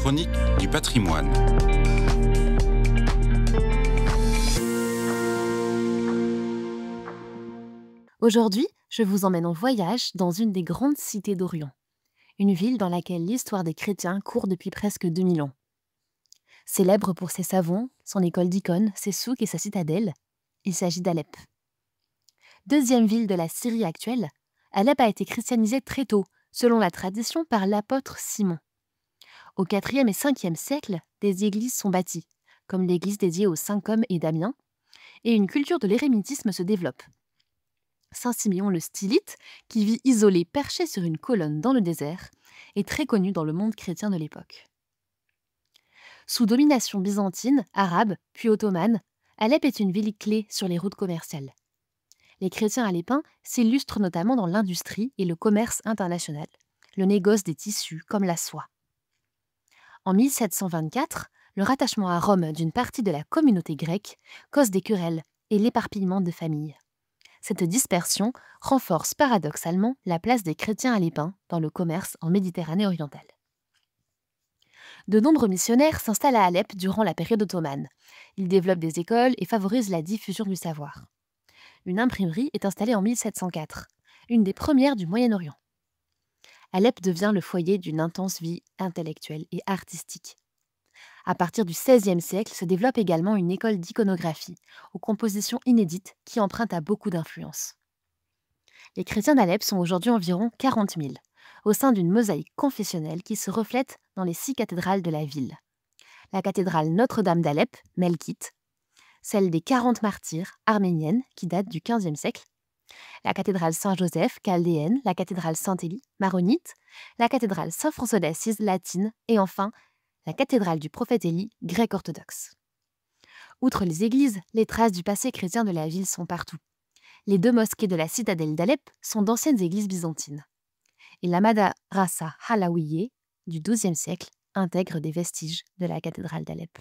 Chronique du patrimoine. Aujourd'hui, je vous emmène en voyage dans une des grandes cités d'Orient, une ville dans laquelle l'histoire des chrétiens court depuis presque 2000 ans. Célèbre pour ses savons, son école d'icônes, ses souks et sa citadelle, il s'agit d'Alep. Deuxième ville de la Syrie actuelle, Alep a été christianisée très tôt, selon la tradition par l'apôtre Simon. Au IVe et Ve siècle, des églises sont bâties, comme l'église dédiée aux saints Comme et Damien, et une culture de l'érémitisme se développe. Saint Siméon le Stylite, qui vit isolé perché sur une colonne dans le désert, est très connu dans le monde chrétien de l'époque. Sous domination byzantine, arabe, puis ottomane, Alep est une ville clé sur les routes commerciales. Les chrétiens alepins s'illustrent notamment dans l'industrie et le commerce international, le négoce des tissus comme la soie. En 1724, le rattachement à Rome d'une partie de la communauté grecque cause des querelles et l'éparpillement de familles. Cette dispersion renforce paradoxalement la place des chrétiens alepins dans le commerce en Méditerranée orientale. De nombreux missionnaires s'installent à Alep durant la période ottomane. Ils développent des écoles et favorisent la diffusion du savoir. Une imprimerie est installée en 1704, une des premières du Moyen-Orient. Alep devient le foyer d'une intense vie intellectuelle et artistique. À partir du XVIe siècle se développe également une école d'iconographie, aux compositions inédites qui empruntent à beaucoup d'influences. Les chrétiens d'Alep sont aujourd'hui environ 40 000, au sein d'une mosaïque confessionnelle qui se reflète dans les 6 cathédrales de la ville. La cathédrale Notre-Dame d'Alep, melkite, celle des 40 martyrs, arménienne, qui date du XVe siècle, la cathédrale Saint-Joseph, chaldéenne, la cathédrale Saint-Élie, maronite, la cathédrale Saint-François d'Assise, latine, et enfin, la cathédrale du prophète Élie, grec-orthodoxe. Outre les églises, les traces du passé chrétien de la ville sont partout. Les 2 mosquées de la citadelle d'Alep sont d'anciennes églises byzantines. Et la madrasa Halawiye du XIIe siècle intègre des vestiges de la cathédrale d'Alep.